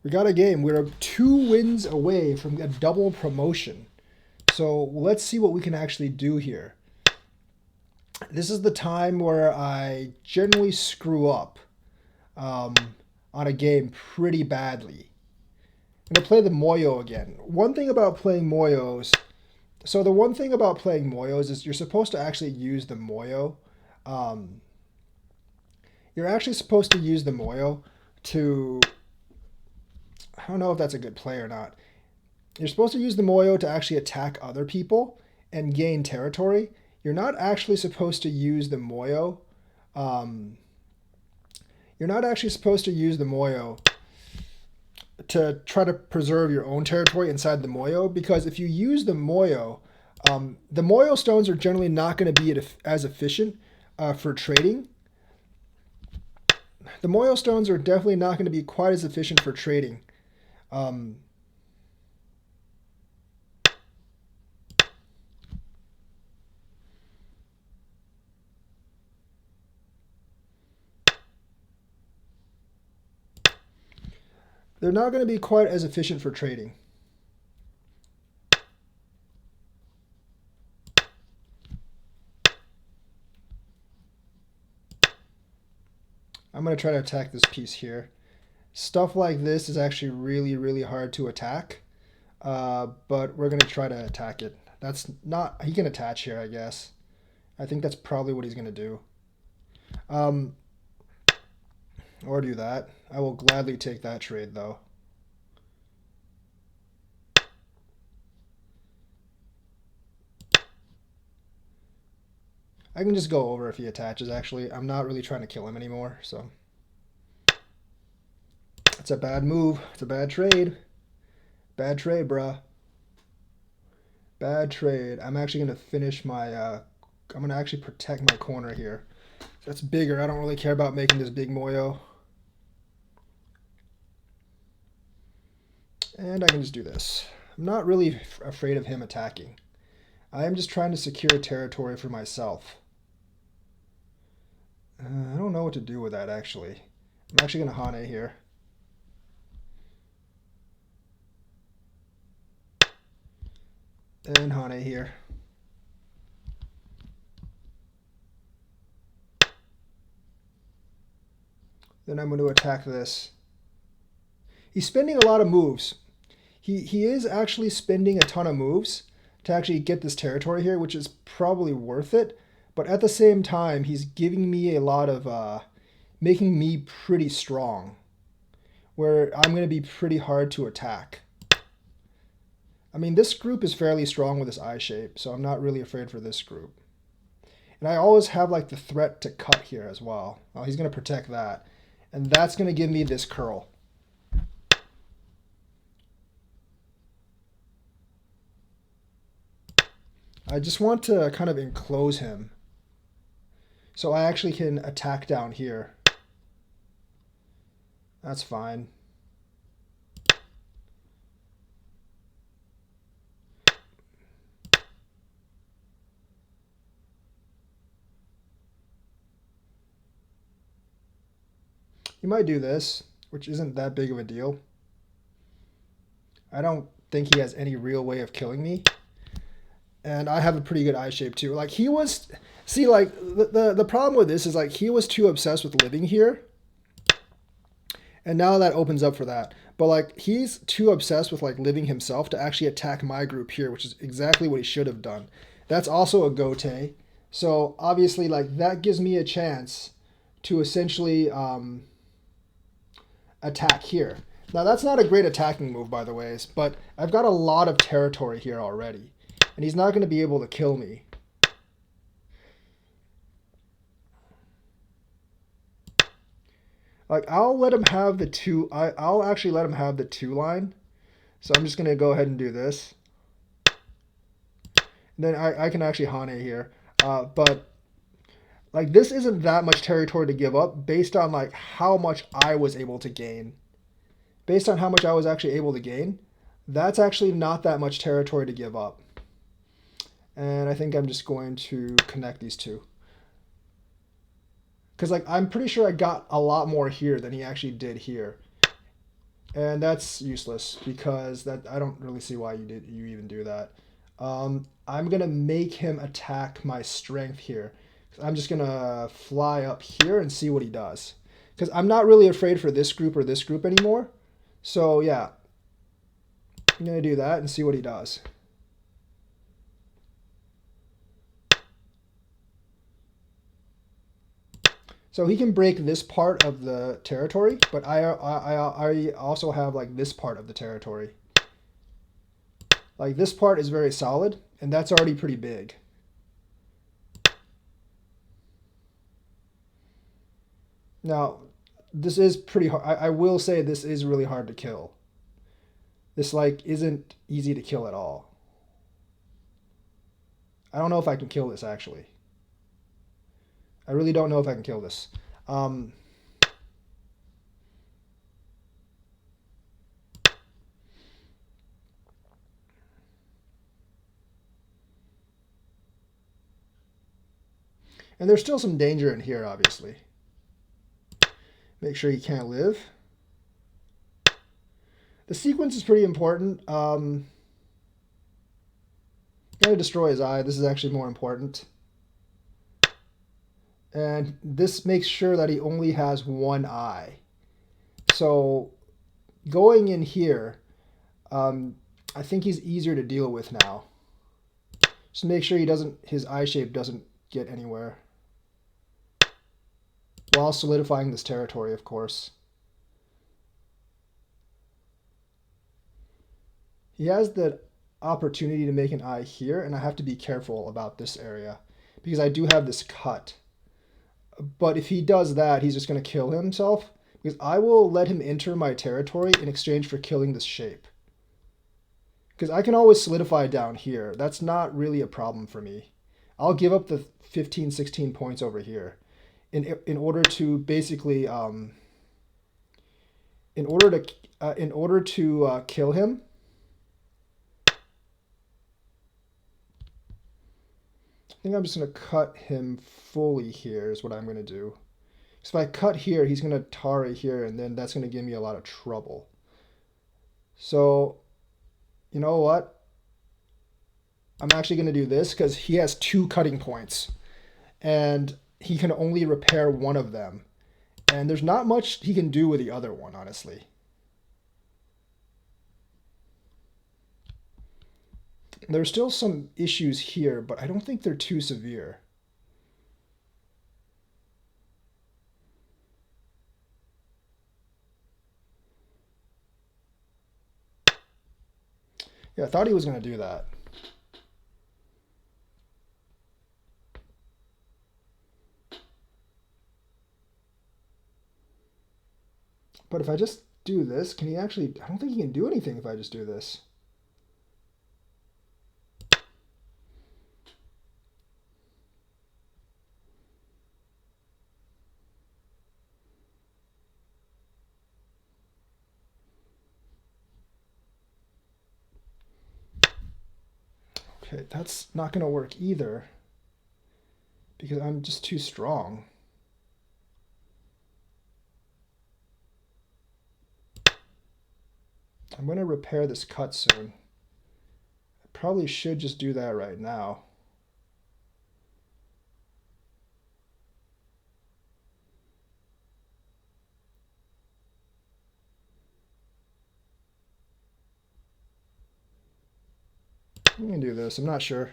We got a game. We're 2 wins away from a double promotion. So let's see what we can actually do here. This is the time where I generally screw up um, on a game pretty badly. I'm going to play the Moyo again. One thing about playing Moyos, so the one thing about playing Moyos is you're supposed to actually use the Moyo. Um, you're actually supposed to use the Moyo to, I don't know if that's a good play or not. You're supposed to use the Moyo to actually attack other people and gain territory. You're not actually supposed to use the Moyo. Um, you're not actually supposed to use the Moyo to try to preserve your own territory inside the Moyo, because if you use the Moyo stones are generally not going to be as efficient for trading. The Moyo stones are definitely not going to be quite as efficient for trading. Um, they're not going to be quite as efficient for trading. I'm going to try to attack this piece here. Stuff like this is actually really, really hard to attack, but we're going to try to attack it. That's not, he can attach here, I guess. I think that's probably what he's going to do. Or do that. I will gladly take that trade, though. I can just go over if he attaches, actually. I'm not really trying to kill him anymore, so. It's a bad move. It's a bad trade. Bad trade, bruh. Bad trade. I'm actually going to finish my... I'm going to actually protect my corner here. That's bigger. I don't really care about making this big Moyo. And I can just do this. I'm not really afraid of him attacking. I am just trying to secure territory for myself. I don't know what to do with that, actually. I'm actually going to Hane here. And Hane here. Then I'm going to attack this. He's spending a lot of moves. He is actually spending a ton of moves to actually get this territory here, which is probably worth it. But at the same time, he's giving me a lot of, making me pretty strong, where I'm going to be pretty hard to attack. I mean, this group is fairly strong with this eye shape, so I'm not really afraid for this group. And I always have like the threat to cut here as well. Oh, he's going to protect that. And that's going to give me this curl. I just want to kind of enclose him, so I actually can attack down here. That's fine. You might do this, which isn't that big of a deal. I don't think he has any real way of killing me. And I have a pretty good eye shape too. Like he was, see, like the problem with this is like he was too obsessed with living here, and now that opens up for that. But like he's too obsessed with like living himself to actually attack my group here, which is exactly what he should have done. That's also a gote. So obviously like that gives me a chance to essentially attack here. Now that's not a great attacking move, by the way, but I've got a lot of territory here already. And he's not going to be able to kill me. Like, I'll let him have the two... I'll actually let him have the 2 line. So I'm just going to go ahead and do this. And then I can actually Hane here. But, like, this isn't that much territory to give up based on, like, how much I was able to gain. Based on how much I was actually able to gain, that's actually not that much territory to give up. And I think I'm just going to connect these two. Because like I'm pretty sure I got a lot more here than he actually did here. And that's useless because that I don't really see why you even do that. I'm gonna make him attack my strength here. I'm just gonna fly up here and see what he does. Because I'm not really afraid for this group or this group anymore. So yeah, I'm gonna do that and see what he does. So he can break this part of the territory, but I also have like this part of the territory. Like this part is very solid, and that's already pretty big. Now, this is pretty hard. I will say this is really hard to kill. This like isn't easy to kill at all. I don't know if I can kill this actually. I really don't know if I can kill this. Um, and there's still some danger in here, obviously. Make sure he can't live. The sequence is pretty important. Gotta destroy his eye. This is actually more important. And this makes sure that he only has one eye. So going in here, I think he's easier to deal with now. Just make sure his eye shape doesn't get anywhere. While solidifying this territory, of course. He has the opportunity to make an eye here, and I have to be careful about this area because I do have this cut. But if he does that, he's just going to kill himself because I will let him enter my territory in exchange for killing this shape. Because I can always solidify down here. That's not really a problem for me. I'll give up the 15, 16 points over here in order to basically in order to kill him. I think I'm just going to cut him fully here is what I'm going to do. So if I cut here, he's going to Tari here, and then that's going to give me a lot of trouble. So, you know what? I'm actually going to do this because he has 2 cutting points. And he can only repair one of them. And there's not much he can do with the other one, honestly. There's still some issues here, but I don't think they're too severe. Yeah, I thought he was going to do that. But if I just do this, can he actually... I don't think he can do anything if I just do this. Okay, that's not going to work either because I'm just too strong. I'm going to repair this cut soon. I probably should just do that right now. I'm going to do this. I'm not sure.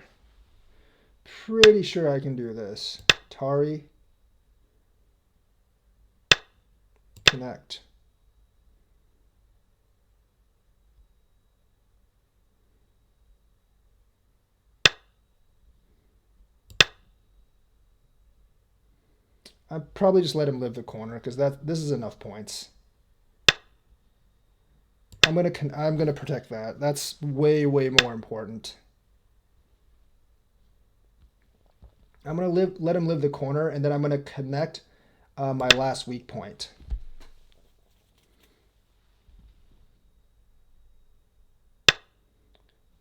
Pretty sure I can do this. Tari. Connect. I'd probably just let him live the corner because this is enough points. I'm gonna protect that. That's way more important. I'm gonna let him live the corner, and then I'm gonna connect my last weak point.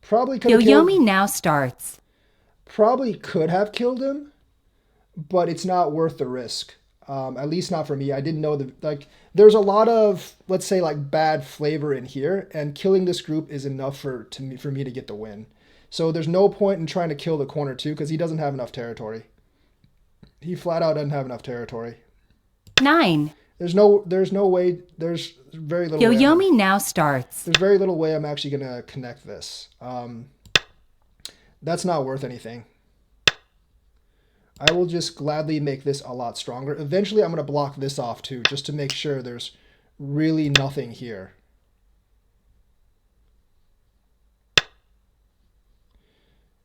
Probably could have killed. Yoyomi now starts. Probably could have killed him, but it's not worth the risk. At least not for me. I didn't know like there's a lot of, let's say, like bad flavor in here, and killing this group is enough for me to get the win. So there's no point in trying to kill the corner 2 because he doesn't have enough territory. He flat out doesn't have enough territory. 9. There's no way. There's very little. Yo-Yomi now starts. There's very little way I'm actually gonna connect this. That's not worth anything. I will just gladly make this a lot stronger. Eventually, I'm gonna block this off too, just to make sure there's really nothing here.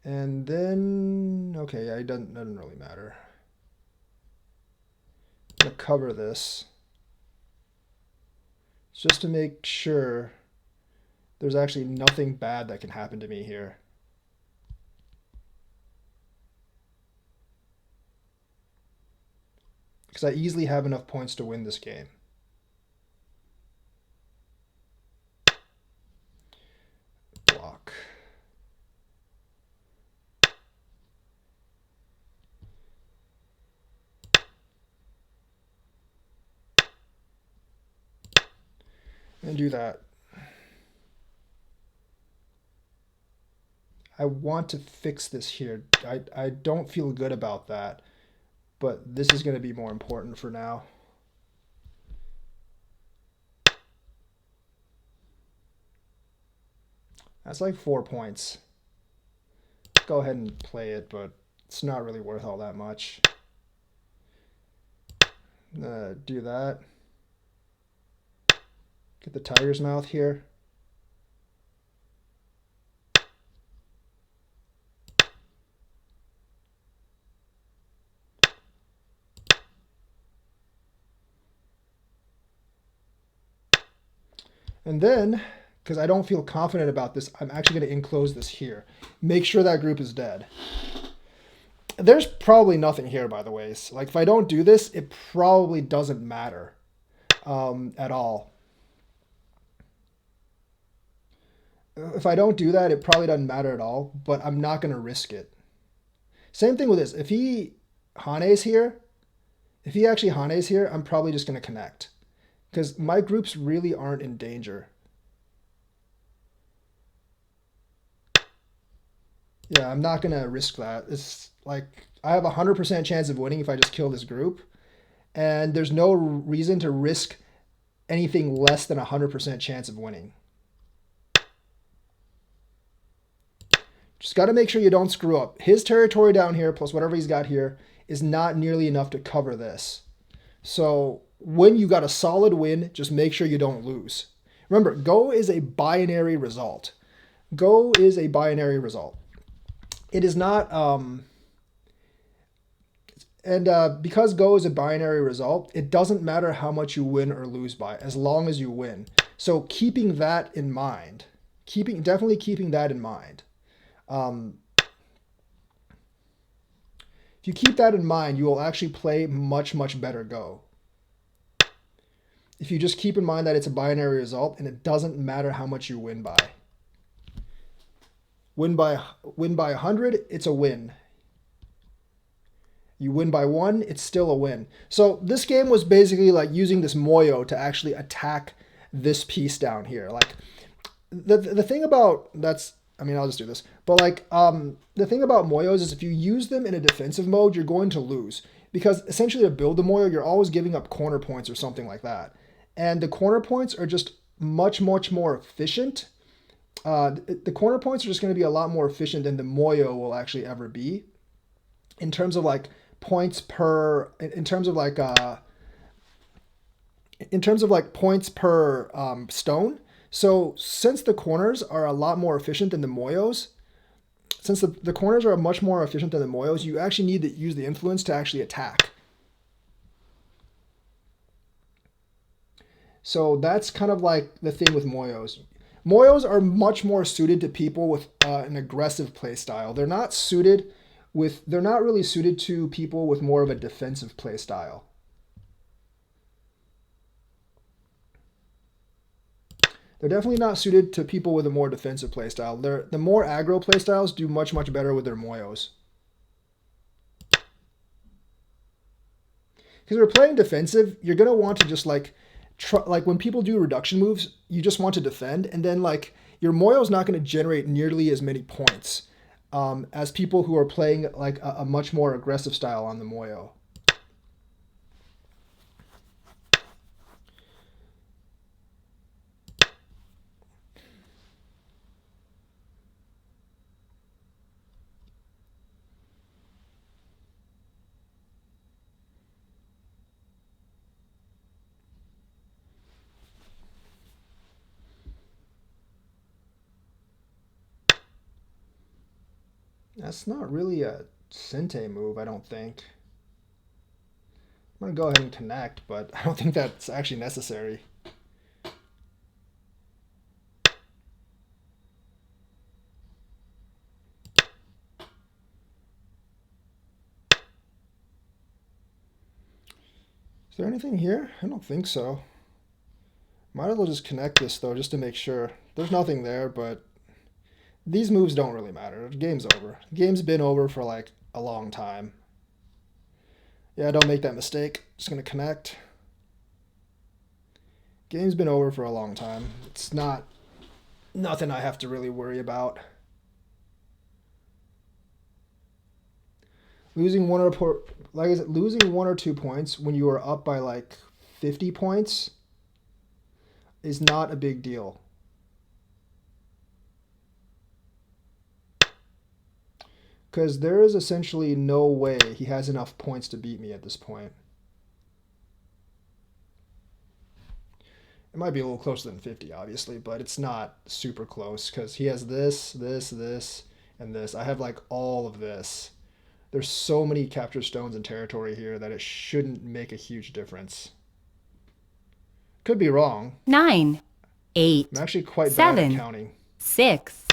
And then, okay, yeah, it doesn't really matter. I'm gonna cover this just to make sure there's actually nothing bad that can happen to me here. Because I easily have enough points to win this game. Block. And do that. I want to fix this here. I don't feel good about that, but this is going to be more important for now. That's like 4 points. Go ahead and play it, but it's not really worth all that much. Do that. Get the tiger's mouth here. And then, because I don't feel confident about this, I'm actually going to enclose this here. Make sure that group is dead. There's probably nothing here, by the way. So, like, if I don't do this, it probably doesn't matter at all. If I don't do that, it probably doesn't matter at all, but I'm not going to risk it. Same thing with this. If he Hanes here, if he actually Hanes here, I'm probably just going to connect. Because my groups really aren't in danger. Yeah, I'm not going to risk that. It's like, I have a 100% chance of winning if I just kill this group. And there's no reason to risk anything less than a 100% chance of winning. Just got to make sure you don't screw up. His territory down here, plus whatever he's got here, is not nearly enough to cover this. So when you got a solid win, just make sure you don't lose. Remember, go is a binary result. Go is a binary result. It is not, because go is a binary result, it doesn't matter how much you win or lose by, as long as you win. So keeping that in mind, definitely keeping that in mind. If you keep that in mind, you will actually play much, much better Go. If you just keep in mind that it's a binary result and it doesn't matter how much you win by. Win by 100, it's a win. You win by 1, it's still a win. So this game was basically like using this Moyo to actually attack this piece down here. Like the thing about I'll just do this. But like the thing about Moyos is if you use them in a defensive mode, you're going to lose. Because essentially to build a Moyo, you're always giving up corner points or something like that. And the corner points are just much, much more efficient. The corner points are just going to be a lot more efficient than the Moyo will actually ever be. In terms of like points per, in terms of like points per stone. So since the corners are a lot more efficient than the Moyos, since the corners are much more efficient than the Moyos, you actually need to use the influence to actually attack. So that's kind of like the thing with Moyos. Moyos are much more suited to people with an aggressive play style. They're not really suited to people with more of a defensive play style. They're definitely not suited to people with a more defensive playstyle. The more aggro playstyles do much, much better with their Moyos. because we're playing defensive, you're gonna want to just like like when people do reduction moves, you just want to defend, and then like your Moyo's not going to generate nearly as many points as people who are playing like a much more aggressive style on the Moyo. That's not really a Sente move, I don't think. I'm going to go ahead and connect, but I don't think that's actually necessary. Is there anything here? I don't think so. Might as well just connect this, though, just to make sure. There's nothing there, but these moves don't really matter. The game's over. The game's been over for like a long time. Yeah, don't make that mistake. Just going to connect. Game's been over for a long time. It's nothing I have to really worry about. Losing one or 2 points when you are up by like 50 points is not a big deal. Because there is essentially no way he has enough points to beat me at this point. It might be a little closer than 50, obviously, but it's not super close because he has this, and this. I have like all of this. There's so many capture stones in territory here that it shouldn't make a huge difference. Could be wrong. 9, 8. I'm actually quite 7, bad at counting. 6.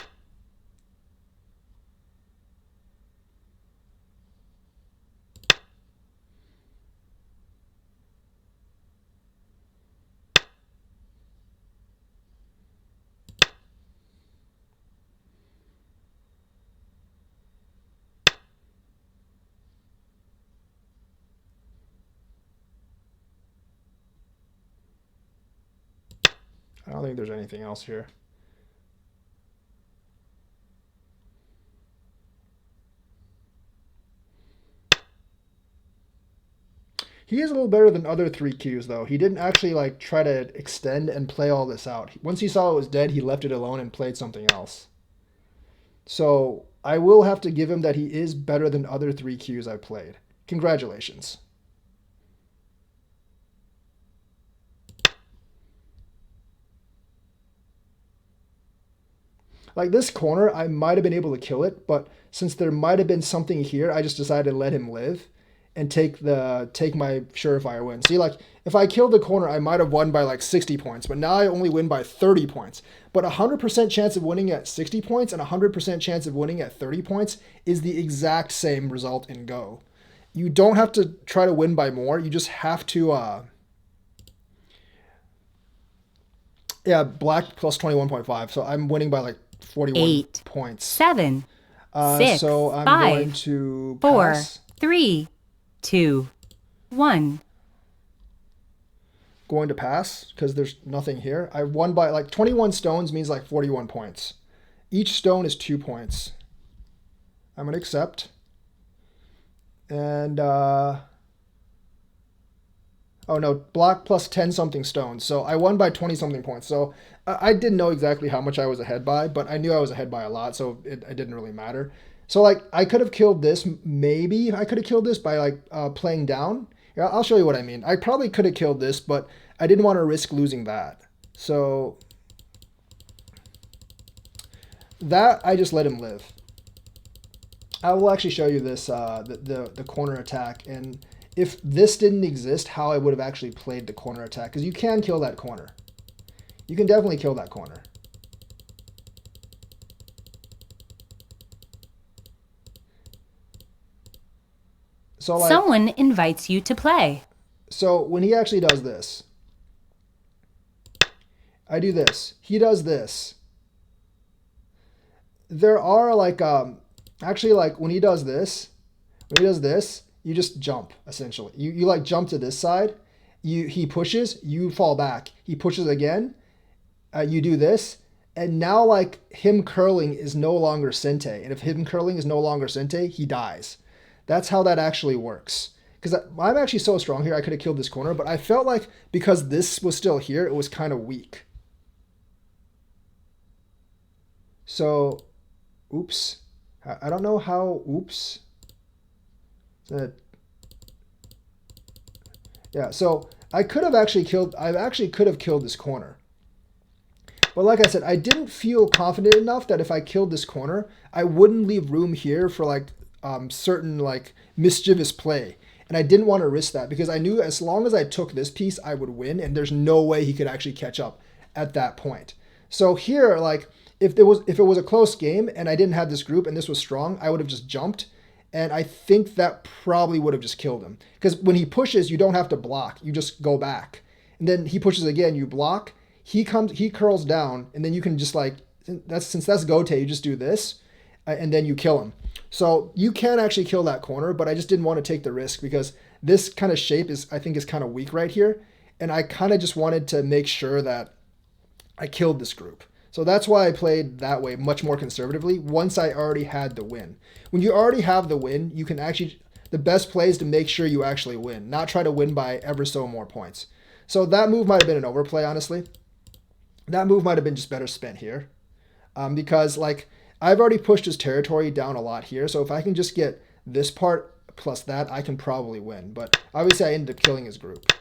I don't think there's anything else here. He is a little better than other 3Qs, though. He didn't actually like try to extend and play all this out. Once he saw it was dead, he left it alone and played something else. So I will have to give him that he is better than other 3Qs I played. Congratulations. Like this corner, I might have been able to kill it, but since there might have been something here, I just decided to let him live and take my surefire win. See, like if I killed the corner, I might have won by like 60 points, but now I only win by 30 points. But 100% chance of winning at 60 points and 100% chance of winning at 30 points is the exact same result in Go. You don't have to try to win by more. You just have to yeah, black plus 21.5. So I'm winning by like 41 8 points. 7, 6, so I'm 5, going to 4, pass. 3, 2, 1. Going to pass because there's nothing here. I won by like 21 stones means like 41 points. Each stone is 2 points. I'm going to accept. And oh no, black plus 10 something stones. So I won by 20 something points. So I didn't know exactly how much I was ahead by, but I knew I was ahead by a lot, so it didn't really matter. So like I could have killed this. Maybe I could have killed this by like playing down. Yeah, I'll show you what I mean. I probably could have killed this, but I didn't want to risk losing that. So that I just let him live. I will actually show you this the corner attack, and if this didn't exist, how I would have actually played the corner attack, because you can kill that corner. You can definitely kill that corner. So like, Someone invites you to play. So when he actually does this, I do this. He does this. There are like actually like when he does this, you just jump, essentially. You like jump to this side. He pushes, you fall back. He pushes again, you do this. And now like him curling is no longer Sente. And if him curling is no longer Sente, he dies. That's how that actually works. Because I'm actually so strong here, I could have killed this corner. But I felt like because this was still here, it was kind of weak. So, oops. I don't know how, oops. Yeah, so I actually could have killed this corner. But like I said, I didn't feel confident enough that if I killed this corner, I wouldn't leave room here for like certain like mischievous play. And I didn't want to risk that because I knew as long as I took this piece, I would win. And there's no way he could actually catch up at that point. So here, like if it was a close game and I didn't have this group and this was strong, I would have just jumped. And I think that probably would have just killed him. Because when he pushes, you don't have to block. You just go back. And then he pushes again, you block. He curls down, and then you can just like, since that's Gote, you just do this, and then you kill him. So you can actually kill that corner, but I just didn't want to take the risk because this kind of shape I think is kind of weak right here. And I kind of just wanted to make sure that I killed this group. So that's why I played that way much more conservatively once I already had the win. When you already have the win, you can actually, the best play is to make sure you actually win, not try to win by ever so more points. So that move might have been an overplay, honestly. That move might have been just better spent here because like I've already pushed his territory down a lot here. So if I can just get this part plus that, I can probably win. But obviously I ended up killing his group.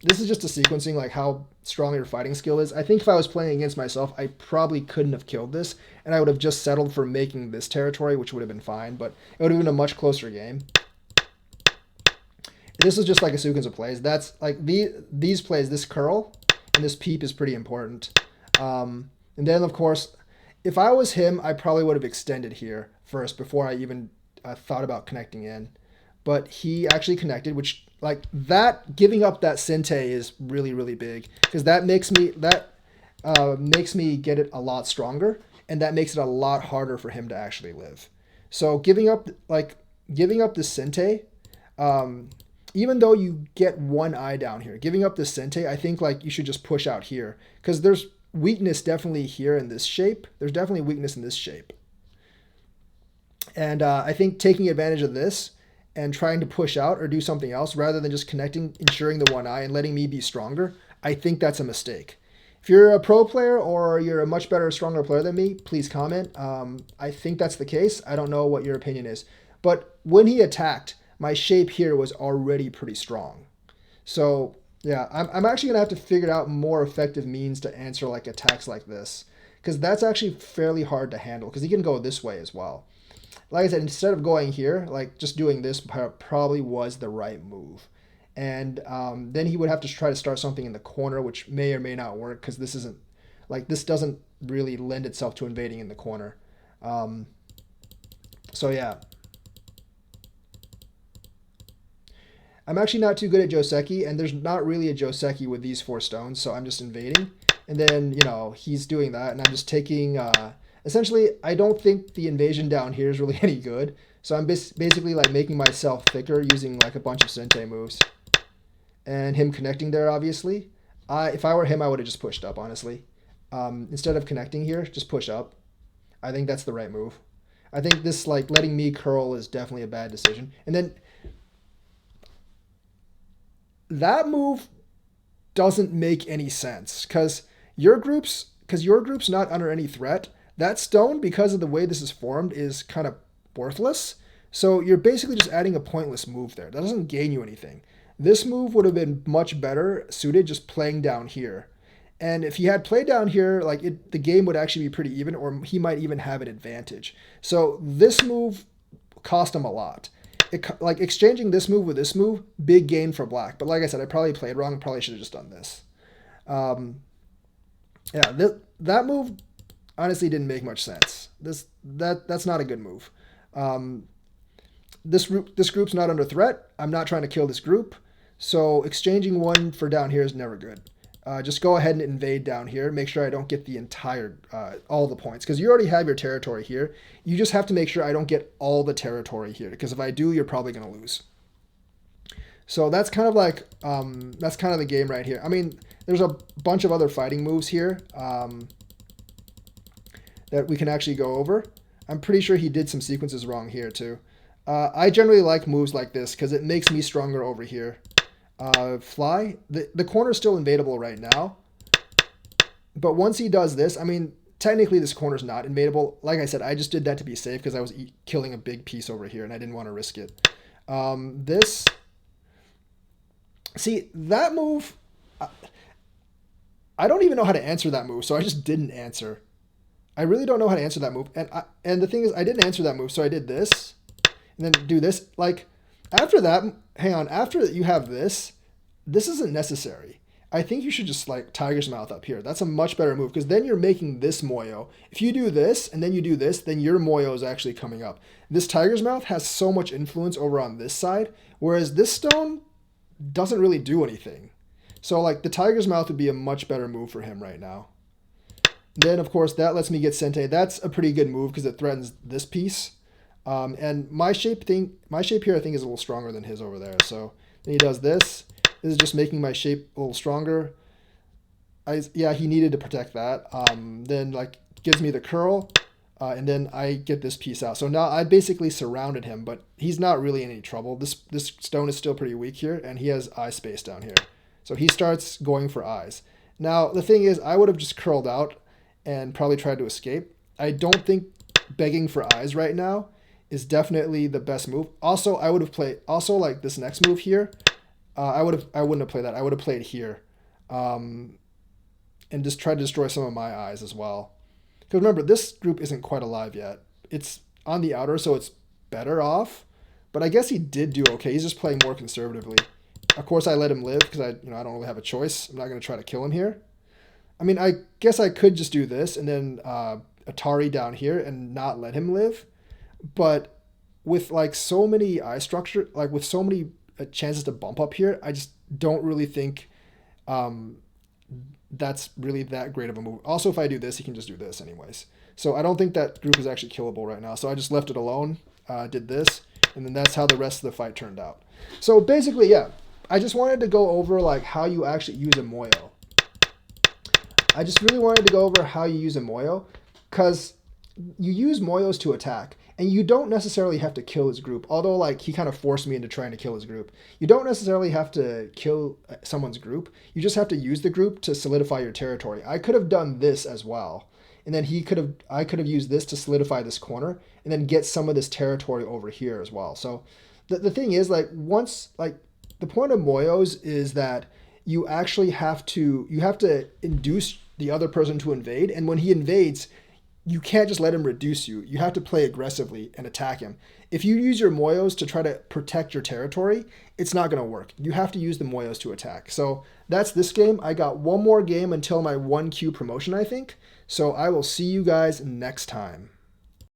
This is just a sequencing like how strong your fighting skill is. I think if I was playing against myself, I probably couldn't have killed this and I would have just settled for making this territory, which would have been fine, but it would have been a much closer game. This is just like a sequence of plays. That's like these plays, this curl, and this peep is pretty important. And then, of course, if I was him, I probably would have extended here first before I even thought about connecting in. But he actually connected, which like that giving up that Sente is really, really big because that makes me get it a lot stronger, and that makes it a lot harder for him to actually live. So giving up the Sente, even though you get one eye down here, giving up the Sente, I think like you should just push out here because there's weakness definitely here in this shape. There's definitely weakness in this shape. And I think taking advantage of this and trying to push out or do something else rather than just connecting, ensuring the one eye and letting me be stronger, I think that's a mistake. If you're a pro player or you're a much better, stronger player than me, please comment. I think that's the case. I don't know what your opinion is. But when he attacked, my shape here was already pretty strong. So yeah, I'm actually going to have to figure out more effective means to answer like attacks like this because that's actually fairly hard to handle because he can go this way as well. Like I said, instead of going here, like just doing this probably was the right move. And then he would have to try to start something in the corner, which may or may not work because this doesn't really lend itself to invading in the corner. So yeah. I'm actually not too good at Joseki, and there's not really a Joseki with these 4 stones, so I'm just invading. And then, he's doing that, and I'm just taking... essentially, I don't think the invasion down here is really any good, so I'm basically like making myself thicker using like a bunch of Sente moves. And him connecting there, obviously. If I were him, I would have just pushed up, honestly. Instead of connecting here, just push up. I think that's the right move. I think this, like, letting me curl is definitely a bad decision. And then... that move doesn't make any sense because your group's not under any threat. That stone, because of the way this is formed, is kind of worthless. So you're basically just adding a pointless move there. That doesn't gain you anything. This move would have been much better suited just playing down here. And if he had played down here, the game would actually be pretty even, or he might even have an advantage. So this move cost him a lot. Like exchanging this move with this move, big gain for black. But like I said, I probably played wrong. Probably should have just done this. That move honestly didn't make much sense. That's not a good move. This group's not under threat. I'm not trying to kill this group. So exchanging one for down here is never good. just go ahead and invade down here. Make sure I don't get the entire, all the points, because you already have your territory here. You just have to make sure I don't get all the territory here, because if I do, you're probably going to lose. So that's kind of like, that's kind of the game right here. I mean, there's a bunch of other fighting moves here that we can actually go over. I'm pretty sure he did some sequences wrong here too. I generally like moves like this because it makes me stronger over here. Fly. The corner is still invadable right now. But once he does this, I mean, technically this corner is not invadable. Like I said, I just did that to be safe because I was killing a big piece over here and I didn't want to risk it. This... See, that move... I don't even know how to answer that move, so I just didn't answer. I really don't know how to answer that move. And the thing is, I didn't answer that move, so I did this. And then do this. Like, after that, hang on, after you have this, this isn't necessary. I think you should just, like, Tiger's Mouth up here. That's a much better move, because then you're making this Moyo. If you do this, and then you do this, then your Moyo is actually coming up. This Tiger's Mouth has so much influence over on this side, whereas this stone doesn't really do anything. So, like, the Tiger's Mouth would be a much better move for him right now. Then, of course, that lets me get Sente. That's a pretty good move because it threatens this piece. And my shape here, I think, is a little stronger than his over there. So then he does this. This is just making my shape a little stronger. Yeah, he needed to protect that. Then, like, gives me the curl. And then I get this piece out. So now I basically surrounded him, but he's not really in any trouble. This stone is still pretty weak here, and he has eye space down here. So he starts going for eyes. Now, the thing is, I would have just curled out and probably tried to escape. I don't think begging for eyes right now is definitely the best move. Also, I would have played, also like this next move here, I wouldn't have played that. I would have played here and just tried to destroy some of my eyes as well. Because remember, this group isn't quite alive yet. It's on the outer, so it's better off. But I guess he did do okay. He's just playing more conservatively. Of course, I let him live because I don't really have a choice. I'm not going to try to kill him here. I mean, I guess I could just do this and then Atari down here and not let him live. But with like so many eye structure, like with so many chances to bump up here, I just don't really think that's really that great of a move. Also, if I do this, he can just do this anyways. So I don't think that group is actually killable right now. So I just left it alone, did this, and then that's how the rest of the fight turned out. So basically, yeah, I just wanted to go over like how you actually use a Moyo. I just really wanted to go over how you use a Moyo, because you use Moyos to attack, and you don't necessarily have to kill his group, although like he kind of forced me into trying to kill his group. You don't necessarily have to kill someone's group, you just have to use the group to solidify your territory. I could have done this as well, and then I could have used this to solidify this corner, and then get some of this territory over here as well. So the thing is, like, once, like, the point of Moyos is that you actually have to induce the other person to invade, and when he invades, you can't just let him reduce you. You have to play aggressively and attack him. If you use your Moyos to try to protect your territory, it's not going to work. You have to use the Moyos to attack. So that's this game. I got one more game until my 1Q promotion, I think. So I will see you guys next time.